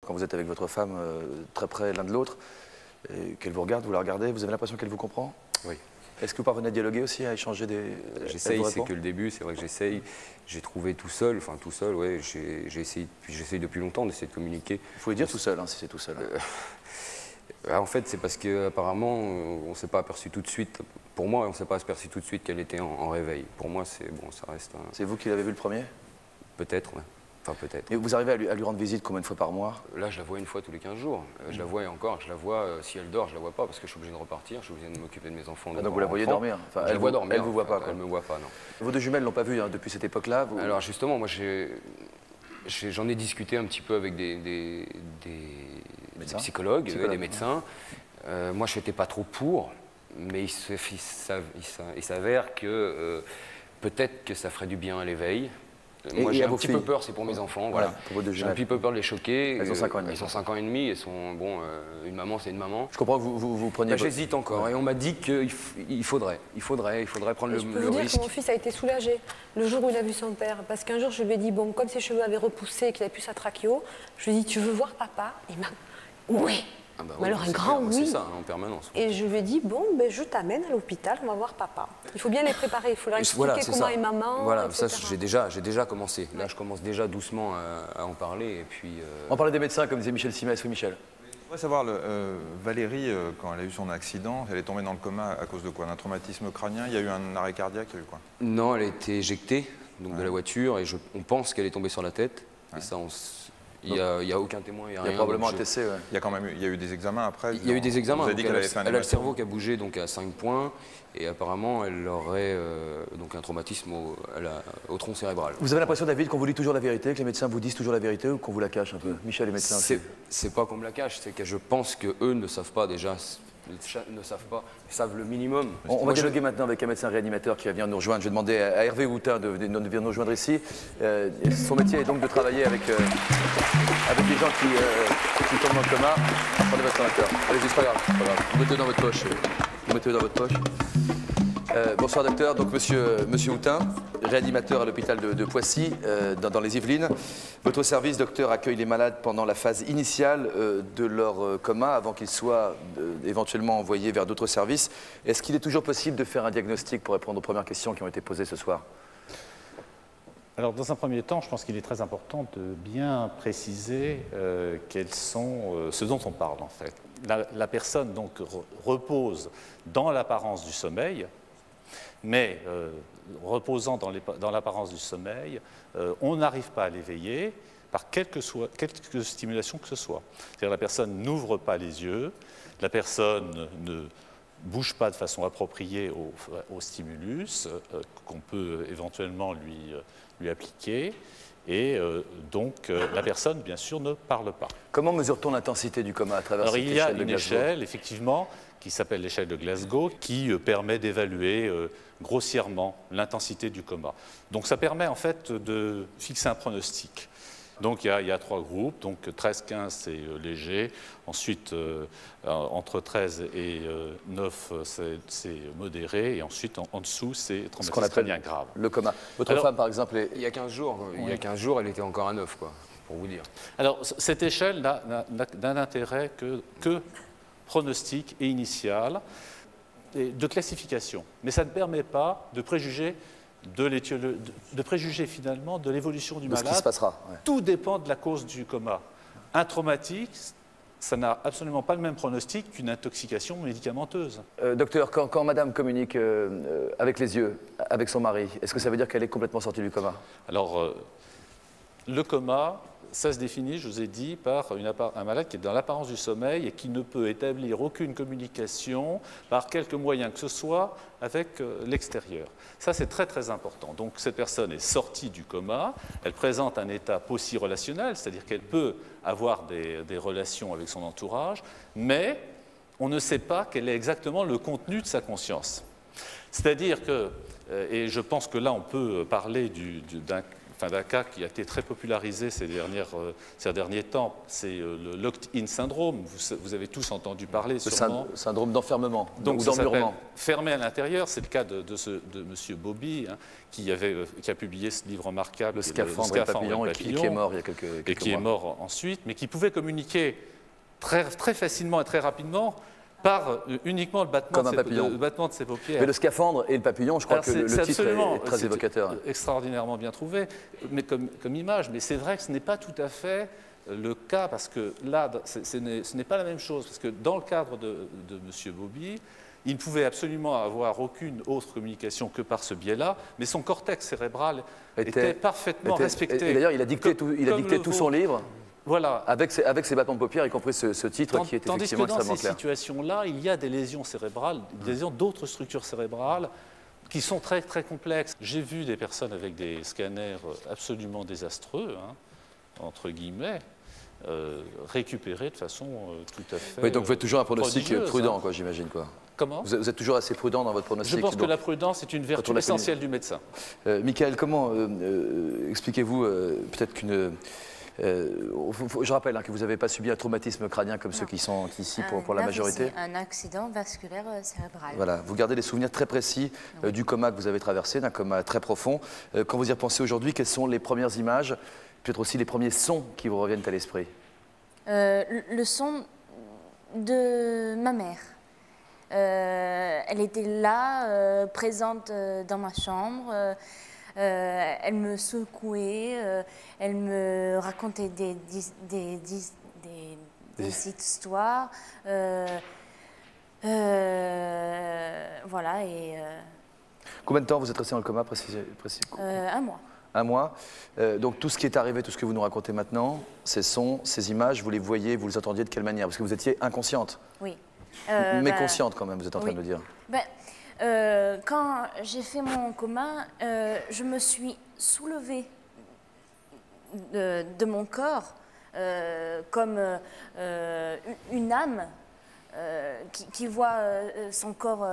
quand vous êtes avec votre femme très près l'un de l'autre, qu'elle vous regarde, vous la regardez, vous avez l'impression qu'elle vous comprend? Oui. Est-ce que vous parvenez à dialoguer aussi, à échanger des... J'essaye, c'est que le début, c'est vrai que j'essaye. J'ai trouvé tout seul, ouais, j'ai essayé, puis j'essaye depuis longtemps d'essayer de communiquer. Vous pouvez dire tout seul, hein, si c'est tout seul. En fait, c'est parce qu'apparemment, on ne s'est pas aperçu tout de suite, pour moi, on ne s'est pas aperçu tout de suite qu'elle était en réveil. Pour moi, c'est bon, ça reste un... C'est vous qui l'avez vu le premier? Peut-être, ouais. Enfin, peut-être. Et vous arrivez à lui rendre visite combien de fois par mois? Là, je la vois une fois tous les 15 jours. Je la vois et encore, je la vois, si elle dort, je la vois pas parce que je suis obligé de repartir, je suis obligé de m'occuper de mes enfants. Ah, donc vous la voyez dormir? Enfin, je la vois dormir. Elle vous voit pas, quoi. Elle me voit pas, non. Vos deux jumelles l'ont pas vu hein, depuis cette époque-là vous... Alors justement, moi, j'en ai discuté un petit peu avec des psychologues, des médecins. Moi, je n'étais pas trop pour, mais il s'avère que peut-être que ça ferait du bien à l'éveil. Moi, j'ai un petit peu peur, c'est pour mes enfants. Voilà. J'ai un petit peu peur de les choquer. Elles ont 5 ans et demi. Elles ont 5 ans et demi. Elles sont, bon, une maman, c'est une maman. Je comprends que vous preniez... J'hésite encore. Et on m'a dit qu'il faudrait prendre le risque. Je peux vous dire que mon fils a été soulagé le jour où il a vu son père. Parce qu'un jour, je lui ai dit, bon, comme ses cheveux avaient repoussé, qu'il avait plus sa tracheo, je lui ai dit, tu veux voir papa? Il m'a... Oui. Ah bah mais oui, alors un grand oui. C'est ça, en permanence. Et je lui ai dit, bon, ben, je t'amène à l'hôpital, on va voir papa. Il faut bien les préparer, il faut leur expliquer comment est maman, voilà, etc. ça, j'ai déjà commencé. Là, je commence déjà doucement à en parler. Et puis, On parlait des médecins, comme disait Michel Simès. Oui, Michel. Je voudrais savoir, Valérie, quand elle a eu son accident, elle est tombée dans le coma à cause de quoi? D'un traumatisme crânien? Il y a eu un arrêt cardiaque? Il y a eu quoi? Non, elle a été éjectée donc, de la voiture et on pense qu'elle est tombée sur la tête. Et ça, il n'y a aucun témoin, il n'y a rien. Il y a probablement un TC, ouais. Il y a quand même il y a eu des examens après? Il y a eu des examens. Vous avez dit qu'elle avait fait un elle a le cerveau qui a bougé donc à 5 points et apparemment elle aurait donc un traumatisme au tronc cérébral. Vous avez l'impression, David, qu'on vous dit toujours la vérité, que les médecins vous disent toujours la vérité ou qu'on vous la cache un peu? Michel, les médecins aussi. C'est pas qu'on me la cache, c'est que je pense qu'eux ne savent pas déjà. Ils savent le minimum. On va dialoguer maintenant avec un médecin réanimateur qui va venir nous rejoindre. Je vais demander à Hervé Houtin de venir nous rejoindre ici. Son métier est donc de travailler avec des gens qui tombent dans le coma. Prenez votre ordinateur. Allez-y, c'est pas grave. Vous mettez-le dans votre poche. Vous mettez-le dans votre poche. Bonsoir docteur, donc monsieur Houtin, réanimateur à l'hôpital de Poissy, dans les Yvelines. Votre service, docteur, accueille les malades pendant la phase initiale de leur coma, avant qu'ils soient éventuellement envoyés vers d'autres services. Est-ce qu'il est toujours possible de faire un diagnostic pour répondre aux premières questions qui ont été posées ce soir? Alors, dans un premier temps, je pense qu'il est très important de bien préciser quels sont ce dont on parle, en fait. La personne, donc, repose dans l'apparence du sommeil, mais reposant dans l'apparence du sommeil, on n'arrive pas à l'éveiller par quelque stimulation que ce soit. C'est-à-dire la personne n'ouvre pas les yeux, la personne ne bouge pas de façon appropriée au stimulus qu'on peut éventuellement lui appliquer, et donc la personne, bien sûr, ne parle pas. Comment mesure-t-on l'intensité du coma à travers cette échelle de Glasgow? Il y a une échelle, effectivement, qui s'appelle l'échelle de Glasgow, qui permet d'évaluer grossièrement l'intensité du coma. Donc ça permet en fait de fixer un pronostic. Donc il y a 3 groupes, donc 13-15 c'est léger, ensuite entre 13 et 9 c'est modéré, et ensuite en dessous c'est traumatisme crânien grave. Le coma. Votre femme par exemple il y a 15 jours, elle était encore à 9 quoi, pour vous dire. Alors cette échelle n'a d'un intérêt que pronostic et initial, et de classification, mais ça ne permet pas de préjuger finalement de l'évolution du malade. Ce qui se passera. Ouais. Tout dépend de la cause du coma. Un traumatique, ça n'a absolument pas le même pronostic qu'une intoxication médicamenteuse. Docteur, quand madame communique avec les yeux, avec son mari, est-ce que ça veut dire qu'elle est complètement sortie du coma? Alors, le coma, ça se définit, je vous ai dit, par un malade qui est dans l'apparence du sommeil et qui ne peut établir aucune communication par quelque moyen que ce soit avec l'extérieur. Ça, c'est très très important. Donc, cette personne est sortie du coma, elle présente un état post-relationnel, c'est-à-dire qu'elle peut avoir des relations avec son entourage, mais on ne sait pas quel est exactement le contenu de sa conscience. C'est-à-dire que, et je pense que là, on peut parler d'un enfin d'un cas qui a été très popularisé ces derniers temps, c'est le locked-in syndrome. Vous avez tous entendu parler sûrement. Le syndrome d'enfermement Donc ou ça s'appelle d'emmurement. Fermé à l'intérieur, c'est le cas de M. Bobby, hein, qui a publié ce livre remarquable, Le scaphandre et le papillon, et qui est mort il y a quelques et qui mois. est mort ensuite, mais qui pouvait communiquer très facilement et très rapidement par uniquement le battement, le battement de ses paupières. Mais le scaphandre et le papillon, je crois que le titre est très évocateur. Extraordinairement bien trouvé mais comme image, mais c'est vrai que ce n'est pas tout à fait le cas, parce que là, ce n'est pas la même chose, parce que dans le cadre de M. Bobby, il ne pouvait absolument avoir aucune autre communication que par ce biais-là, mais son cortex cérébral était parfaitement respecté. Et d'ailleurs, il a dicté tout son livre. Voilà. Avec ses battements de paupières, y compris ce titre qui est effectivement extrêmement clair. Tandis que dans ces situations-là, il y a des lésions cérébrales, des lésions d'autres structures cérébrales qui sont très, très complexes. J'ai vu des personnes avec des scanners absolument désastreux, hein, entre guillemets, récupérer de façon tout à fait. Oui, donc vous êtes toujours un pronostic prudent, hein. j'imagine. Comment ? Vous êtes toujours assez prudent dans votre pronostic. Je pense que la prudence est une vertu essentielle du médecin. Michael, comment expliquez-vous peut-être qu'une... je rappelle que vous n'avez pas subi un traumatisme crânien comme ceux qui sont ici pour la majorité. Un accident vasculaire cérébral. Voilà, vous gardez des souvenirs très précis du coma que vous avez traversé, d'un coma très profond. Quand vous y repensez aujourd'hui, quelles sont les premières images, peut-être aussi les premiers sons qui vous reviennent à l'esprit? Le son de ma mère. Elle était là, présente dans ma chambre. Elle me secouait, elle me racontait des histoires. Voilà. Combien de temps vous êtes resté dans le coma précis? 1 mois. 1 mois. Donc tout ce qui est arrivé, tout ce que vous nous racontez maintenant, ces sons, ces images, vous les voyez, vous les entendiez de quelle manière? Parce que vous étiez inconsciente. Oui. Mais consciente quand même, vous êtes en train de le dire. Quand j'ai fait mon coma, je me suis soulevée de mon corps comme une âme qui voit son corps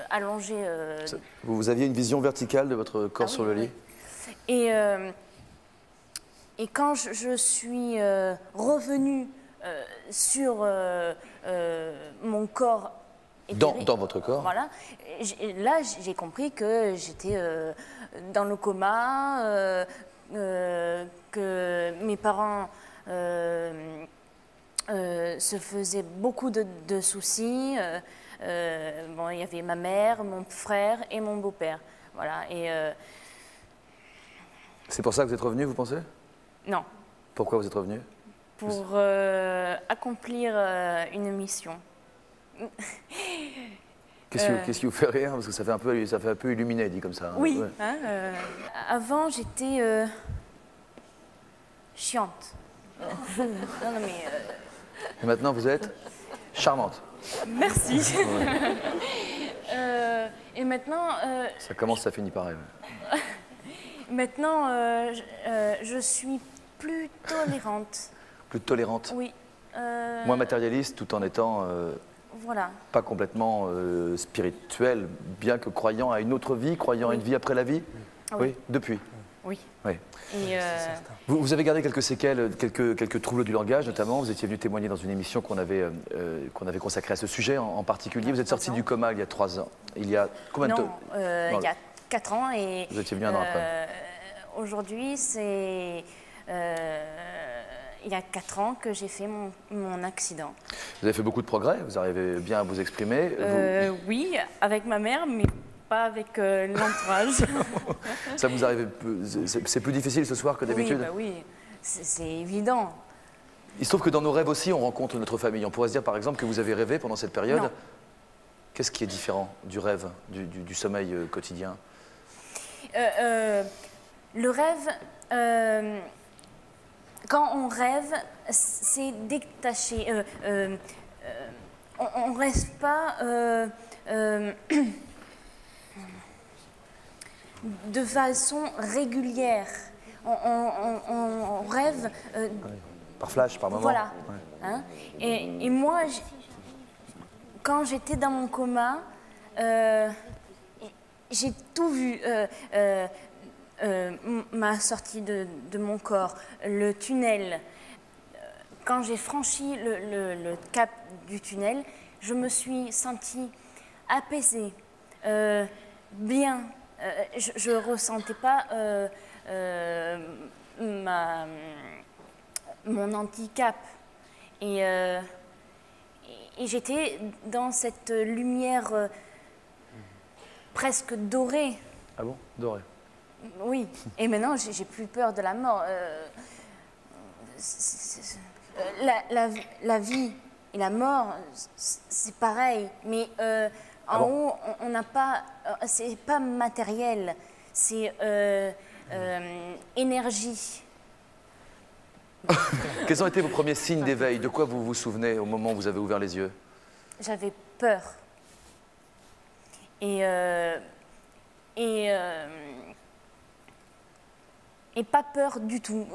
allongé. Vous aviez une vision verticale de votre corps sur le lit? Et quand je suis revenue sur mon corps, dans votre corps. Voilà. Là, j'ai compris que j'étais dans le coma, que mes parents se faisaient beaucoup de soucis. Bon, il y avait ma mère, mon frère et mon beau-père. Voilà. C'est pour ça que vous êtes revenu, vous pensez? Non. Pourquoi vous êtes revenu? Pour accomplir une mission. Qu'est-ce qui vous fait rire? Parce que ça fait un peu illuminé, dit comme ça. Hein. Oui. Ouais. Hein, avant, j'étais chiante. Non, mais, Et maintenant, vous êtes charmante. Merci. Et maintenant... ça commence, ça finit pareil. Ouais. Maintenant, je suis plus tolérante. Plus tolérante? Oui. Moins matérialiste, tout en étant voilà. Pas complètement spirituel, bien que croyant à une autre vie, croyant à une vie après la vie? Oui. Depuis? Oui. Oui. Et vous avez gardé quelques séquelles, quelques troubles du langage notamment. Vous étiez venu témoigner dans une émission qu'on avait consacrée à ce sujet en particulier. Vous êtes sorti du coma il y a 3 ans. Il y a combien de temps? Il y a 4 ans. Et vous étiez venu 1 an après. Aujourd'hui, c'est... il y a 4 ans que j'ai fait mon accident. Vous avez fait beaucoup de progrès, vous arrivez bien à vous exprimer. Oui, avec ma mère, mais pas avec l'entourage. Ça vous arrive, c'est plus difficile ce soir que d'habitude? Oui, bah oui, c'est évident. Il se trouve que dans nos rêves aussi, on rencontre notre famille. On pourrait se dire par exemple que vous avez rêvé pendant cette période. Qu'est-ce qui est différent du rêve, du sommeil quotidien? Le rêve... quand on rêve, c'est détaché. On ne reste pas de façon régulière. On rêve... par flash, par moment. Voilà. Ouais. Hein? Et moi, quand j'étais dans mon coma, j'ai tout vu. m'a sorti de mon corps, le tunnel. Quand j'ai franchi le cap du tunnel, je me suis sentie apaisée, bien. Je ne ressentais pas mon handicap. Et j'étais dans cette lumière presque dorée. Ah bon? Dorée? Oui. Et maintenant, j'ai plus peur de la mort. La vie et la mort, c'est pareil. Mais en haut, on n'a pas... c'est pas matériel. C'est énergie. Quels ont été vos premiers signes d'éveil? De quoi vous vous souvenez au moment où vous avez ouvert les yeux? J'avais peur. Et pas peur du tout.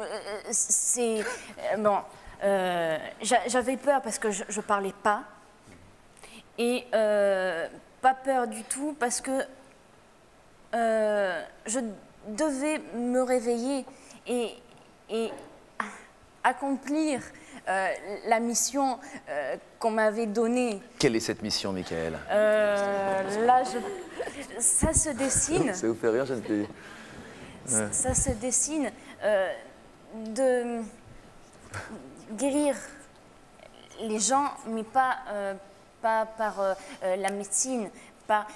C'est bon. J'avais peur parce que je parlais pas. Et pas peur du tout parce que je devais me réveiller et accomplir la mission qu'on m'avait donnée. Quelle est cette mission, Michael? Là, ça se dessine. Ça vous fait rire, Ça se dessine de guérir les gens, mais pas par la médecine, par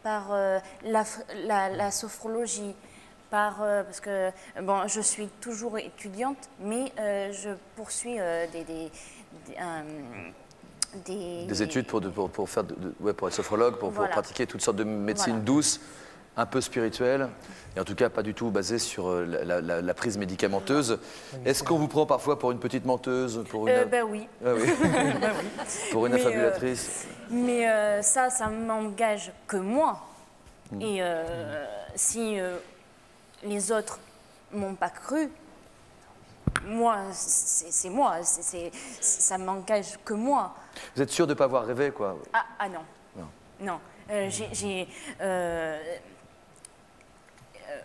la sophrologie. Parce que bon, je suis toujours étudiante, mais je poursuis des études pour faire pour être sophrologue, pour pratiquer toutes sortes de médecine douce, un peu spirituelle, et en tout cas pas du tout basée sur la prise médicamenteuse. Est-ce qu'on vous prend parfois pour une petite menteuse, pour une... Ben oui. Ah oui. Pour une affabulatrice. Mais ça m'engage que moi. Et si les autres m'ont pas cru, moi, c'est moi, ça m'engage que moi. Vous êtes sûr de ne pas avoir rêvé, quoi? Ah non. Non.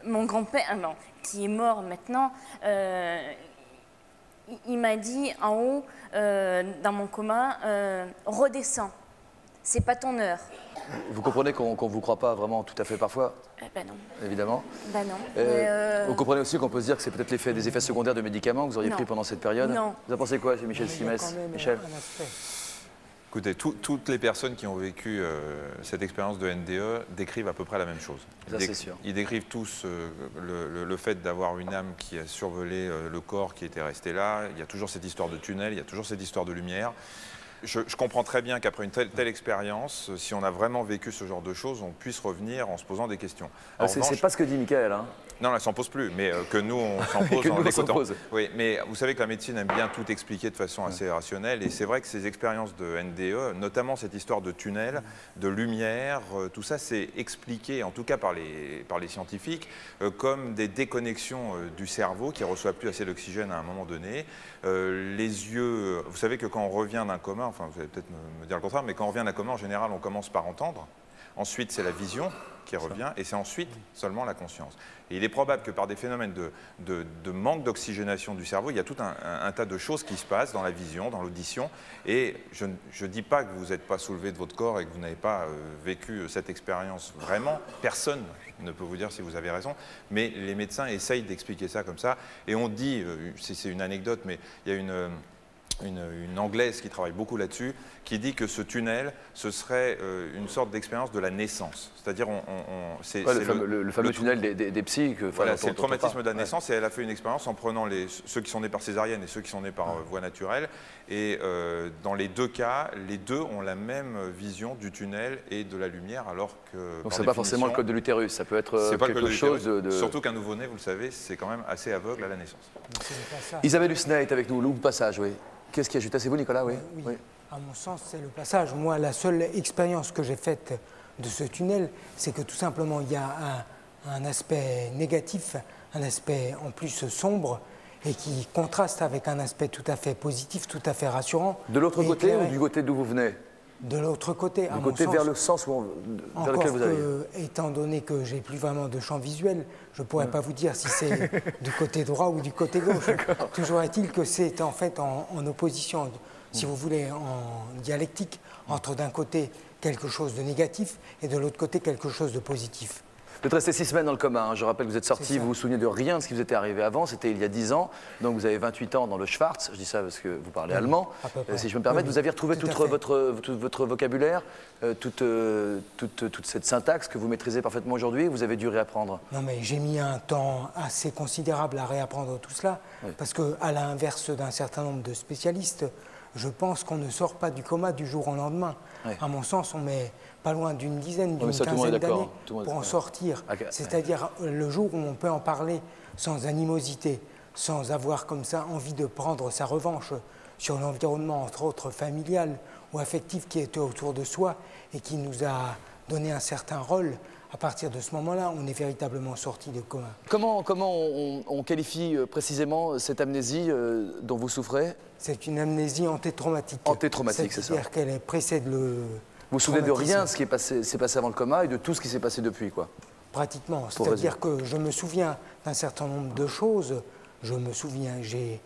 Mon grand-père, qui est mort maintenant, il m'a dit en haut, dans mon coma, redescends, c'est pas ton heure. Vous comprenez qu'on ne vous croit pas vraiment tout à fait parfois? Ben non. Évidemment. Ben non. Vous comprenez aussi qu'on peut se dire que c'est peut-être des effets secondaires de médicaments que vous auriez pris pendant cette période? Non. Vous en pensez quoi, Michel Simès? Michel? Écoutez, toutes les personnes qui ont vécu cette expérience de NDE décrivent à peu près la même chose. Ça, c'est sûr. Ils décrivent tous le fait d'avoir une âme qui a survolé le corps qui était resté là. Il y a toujours cette histoire de tunnel, il y a toujours cette histoire de lumière. Je comprends très bien qu'après une telle expérience, si on a vraiment vécu ce genre de choses, on puisse revenir en se posant des questions. C'est pas ce que dit Michael, hein? Non, elle s'en pose plus, mais que nous, on s'en pose en l'écoutant. Oui, mais vous savez que la médecine aime bien tout expliquer de façon assez rationnelle, et c'est vrai que ces expériences de NDE, notamment cette histoire de tunnel, de lumière, tout ça, c'est expliqué, en tout cas par les scientifiques, comme des déconnexions du cerveau qui ne reçoit plus assez d'oxygène à un moment donné. Les yeux, vous savez que quand on revient d'un coma, enfin vous allez peut-être me dire le contraire, mais quand on revient d'un coma, en général, on commence par entendre. Ensuite, c'est la vision qui revient, et c'est ensuite seulement la conscience. Et il est probable que par des phénomènes de manque d'oxygénation du cerveau, il y a tout un tas de choses qui se passent dans la vision, dans l'audition. Et je ne dis pas que vous n'êtes pas soulevé de votre corps et que vous n'avez pas vécu cette expérience vraiment. Personne ne peut vous dire si vous avez raison. Mais les médecins essayent d'expliquer ça comme ça. Et on dit, c'est une anecdote, mais il y a une Anglaise qui travaille beaucoup là-dessus, qui dit que ce tunnel, ce serait une sorte d'expérience de la naissance. C'est-à-dire, c'est le fameux tunnel des psys. Voilà, c'est le traumatisme de la naissance, et elle a fait une expérience en prenant ceux qui sont nés par césarienne et ceux qui sont nés par voie naturelle. Et dans les deux cas, les deux ont la même vision du tunnel et de la lumière, alors que... Donc c'est pas forcément le col de l'utérus, ça peut être quelque chose de... Surtout qu'un nouveau-né, vous le savez, c'est quand même assez aveugle à la naissance. Isabelle Hussenet est avec nous, le passage, oui. Qu'est-ce qui ajoute? C'est vous, Nicolas? Oui. À mon sens, c'est le passage. Moi, la seule expérience que j'ai faite de ce tunnel, c'est que tout simplement, il y a un aspect négatif, un aspect en plus sombre, et qui contraste avec un aspect tout à fait positif, tout à fait rassurant. De l'autre côté ou du côté d'où vous venez? De l'autre côté, Du côté vers le sens vers lequel vous allez. Étant donné que j'ai plus vraiment de champ visuel, je ne pourrais pas vous dire si c'est du côté droit ou du côté gauche. Toujours est-il que c'est en fait en opposition, si vous voulez, en dialectique, entre d'un côté quelque chose de négatif et de l'autre côté quelque chose de positif. Vous êtes resté 6 semaines dans le coma. Hein. Je rappelle que vous êtes sorti, vous vous souvenez de rien de ce qui vous était arrivé avant. C'était il y a 10 ans. Donc vous avez 28 ans dans le Schwarz. Je dis ça parce que vous parlez allemand. Si je me permets, vous aviez retrouvé tout votre vocabulaire, toute cette syntaxe que vous maîtrisez parfaitement aujourd'hui. Vous avez dû réapprendre. Non, mais j'ai mis un temps assez considérable à réapprendre tout cela. Oui. Parce qu'à l'inverse d'un certain nombre de spécialistes, je pense qu'on ne sort pas du coma du jour au lendemain. Oui. À mon sens, on met pas loin d'une dizaine, d'une quinzaine d'années pour en sortir. C'est-à-dire le jour où on peut en parler sans animosité, sans avoir comme ça envie de prendre sa revanche sur l'environnement, entre autres familial ou affectif qui était autour de soi et qui nous a donné un certain rôle. À partir de ce moment-là, on est véritablement sorti de coma. Comment on qualifie précisément cette amnésie dont vous souffrez? C'est une amnésie antétraumatique. Antétraumatique, c'est ça. C'est-à-dire qu'elle précède le... Vous vous souvenez de rien de ce qui s'est passé avant le coma et de tout ce qui s'est passé depuis, quoi? Pratiquement. C'est-à-dire que je me souviens d'un certain nombre de choses. Je me souviens, j'ai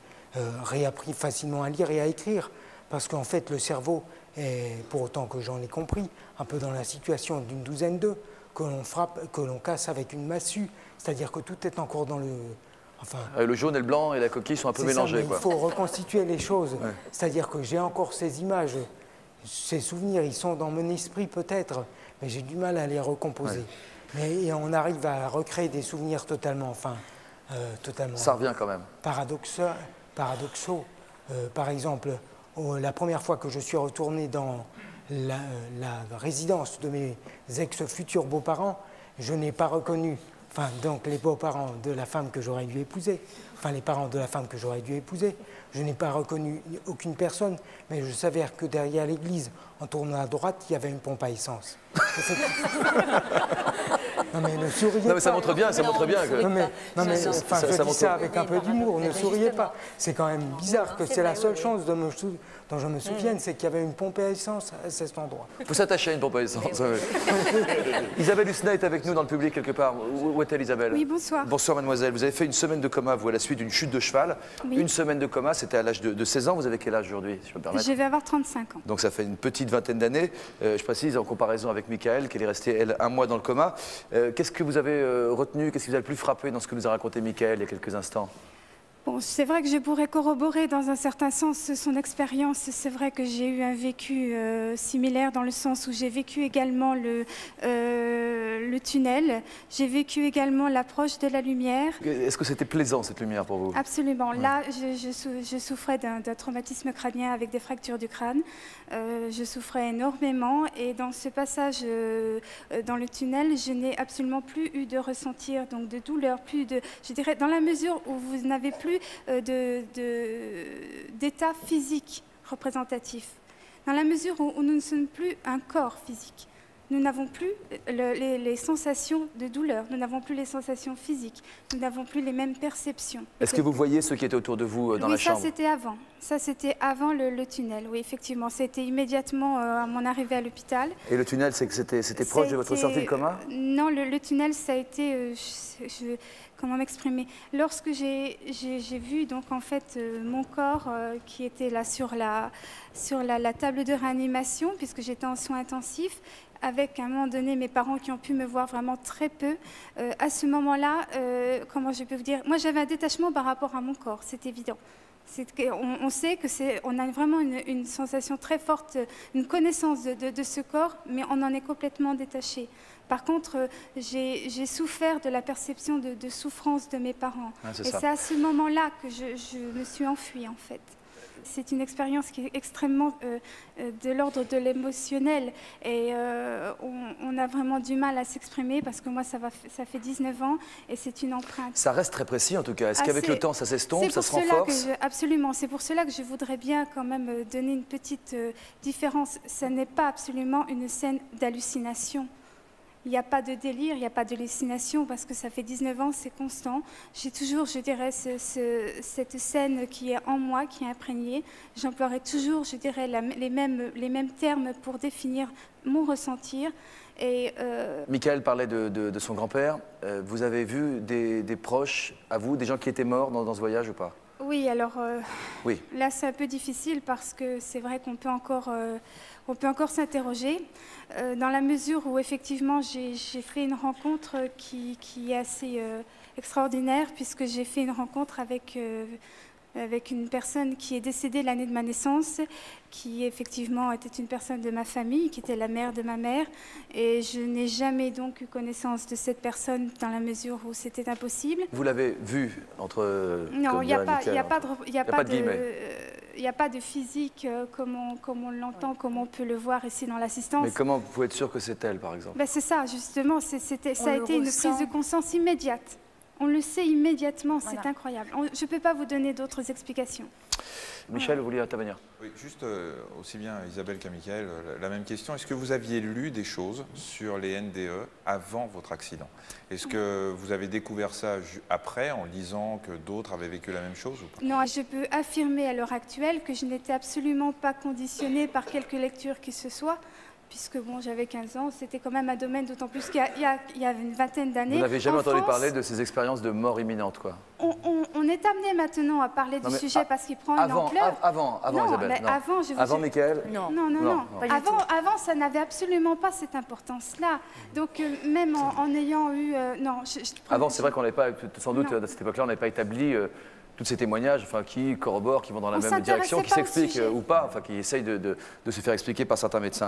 réappris facilement à lire et à écrire. Parce qu'en fait, le cerveau est, pour autant que j'en ai compris, un peu dans la situation d'une douzaine d'œufs, que l'on frappe, que l'on casse avec une massue. C'est-à-dire que tout est encore dans le... Enfin, le jaune et le blanc et la coquille sont un peu mélangés. Il faut reconstituer les choses. Ouais. C'est-à-dire que j'ai encore ces images, ces souvenirs, ils sont dans mon esprit peut-être, mais j'ai du mal à les recomposer. Ouais. Mais on arrive à recréer des souvenirs totalement, totalement... Ça revient quand même. Paradoxaux. Par exemple, la première fois que je suis retourné dans la résidence de mes ex-futurs beaux-parents, je n'ai pas reconnu, donc les beaux-parents de la femme que j'aurais dû épouser, les parents de la femme que j'aurais dû épouser, je n'ai pas reconnu aucune personne, mais je savais que derrière l'église, en tournant à droite, il y avait une pompe à essence. Non mais ne souriez pas. Non mais ça montre bien, que... je dis ça avec un peu d'humour, ne souriez pas. C'est quand même bizarre que c'est la seule chose dont je me souvienne, c'est qu'il y avait une pompe à essence à cet endroit. Il faut s'attacher à une pompe à essence. Isabelle Husna est avec nous dans le public quelque part. Où est-elle, Isabelle? Oui, bonsoir. Bonsoir mademoiselle. Vous avez fait une semaine de coma, vous, à la suite d'une chute de cheval. Oui. Une semaine de coma, c'était à l'âge de 16 ans. Vous avez quel âge aujourd'hui, si je peux me permettre? Je vais avoir 35 ans. Donc ça fait une petite vingtaine d'années. Je précise en comparaison avec Michael, qu'elle est restée, elle, 1 mois dans le coma. Qu'est-ce que vous avez retenu, qu'est-ce qui vous a le plus frappé dans ce que nous a raconté Michael il y a quelques instants? Bon, c'est vrai que je pourrais corroborer dans un certain sens son expérience. C'est vrai que j'ai eu un vécu similaire dans le sens où j'ai vécu également le tunnel. J'ai vécu également l'approche de la lumière. Est-ce que c'était plaisant cette lumière pour vous? Absolument. Ouais. Là, je souffrais d'un traumatisme crânien avec des fractures du crâne. Je souffrais énormément et dans ce passage dans le tunnel, je n'ai absolument plus eu de ressentir donc de douleur, plus de, je dirais, dans la mesure où vous n'avez plus d'état physique représentatif. Dans la mesure où nous ne sommes plus un corps physique, nous n'avons plus les sensations de douleur, nous n'avons plus les sensations physiques, nous n'avons plus les mêmes perceptions. Est-ce que vous voyez ceux qui étaient autour de vous dans la chambre? Oui, ça c'était avant. Ça c'était avant le tunnel, oui, effectivement. C'était immédiatement à mon arrivée à l'hôpital. Et le tunnel, c'était proche de votre sortie de coma? Non, le tunnel, ça a été... comment m'exprimer? Lorsque j'ai vu donc en fait mon corps qui était là sur la table de réanimation, puisque j'étais en soins intensifs, avec à un moment donné mes parents qui ont pu me voir vraiment très peu. À ce moment-là, comment je peux vous dire? Moi, j'avais un détachement par rapport à mon corps, c'est évident. On sait qu'on a vraiment une sensation très forte, une connaissance de ce corps, mais on en est complètement détaché. Par contre, j'ai souffert de la perception de souffrance de mes parents. Ah, et c'est à ce moment-là que je me suis enfuie, en fait. C'est une expérience qui est extrêmement de l'ordre de l'émotionnel et on a vraiment du mal à s'exprimer parce que moi, ça fait 19 ans et c'est une empreinte. Ça reste très précis en tout cas. Est-ce qu'avec le temps, ça s'estompe, ça se renforce? Absolument. C'est pour cela que je voudrais bien quand même donner une petite différence. Ce n'est pas absolument une scène d'hallucination. Il n'y a pas de délire, il n'y a pas d'hallucination parce que ça fait 19 ans, c'est constant. J'ai toujours, je dirais, cette scène qui est en moi, qui est imprégnée. J'emploierai toujours, je dirais, les mêmes termes pour définir mon ressentir. Et Michael parlait de son grand-père. Vous avez vu des proches à vous, des gens qui étaient morts dans ce voyage ou pas? Oui, alors oui. Là c'est un peu difficile parce que c'est vrai qu'on peut encore s'interroger dans la mesure où effectivement j'ai fait une rencontre qui est assez extraordinaire puisque j'ai fait une rencontre avec une personne qui est décédée l'année de ma naissance, qui effectivement était une personne de ma famille, qui était la mère de ma mère. Et je n'ai jamais donc eu connaissance de cette personne dans la mesure où c'était impossible. Vous l'avez vu entre... Non, il n'y a pas de physique comme on l'entend, comme on peut le voir ici dans l'assistance. Mais comment vous pouvez être sûr que c'est elle, par exemple? Ben, c'est ça, justement. Ça a été une prise de conscience immédiate. On le sait immédiatement, c'est incroyable. Je ne peux pas vous donner d'autres explications. Michel, vous vouliez intervenir? Oui, juste aussi bien Isabelle qu'à Michael, la même question. Est-ce que vous aviez lu des choses sur les NDE avant votre accident? Est-ce que vous avez découvert ça après, en lisant que d'autres avaient vécu la même chose ou pas? Non, je peux affirmer à l'heure actuelle que je n'étais absolument pas conditionnée par quelque lecture que ce soit. Puisque bon, j'avais 15 ans, c'était quand même un domaine, d'autant plus qu'il y a une vingtaine d'années. Vous n'avez jamais entendu parler de ces expériences de mort imminente, quoi? On est amené maintenant à parler du sujet parce qu'il prend une ampleur. Avant, Isabelle. Non. Avant, Michael? Non. Avant, ça n'avait absolument pas cette importance-là. Donc, même en ayant eu... Avant, c'est vrai qu'on n'avait pas, sans doute, à cette époque-là, on n'avait pas établi... tous ces témoignages qui corroborent, qui vont dans la même direction, qui s'expliquent ou pas, qui essayent de se faire expliquer par certains médecins.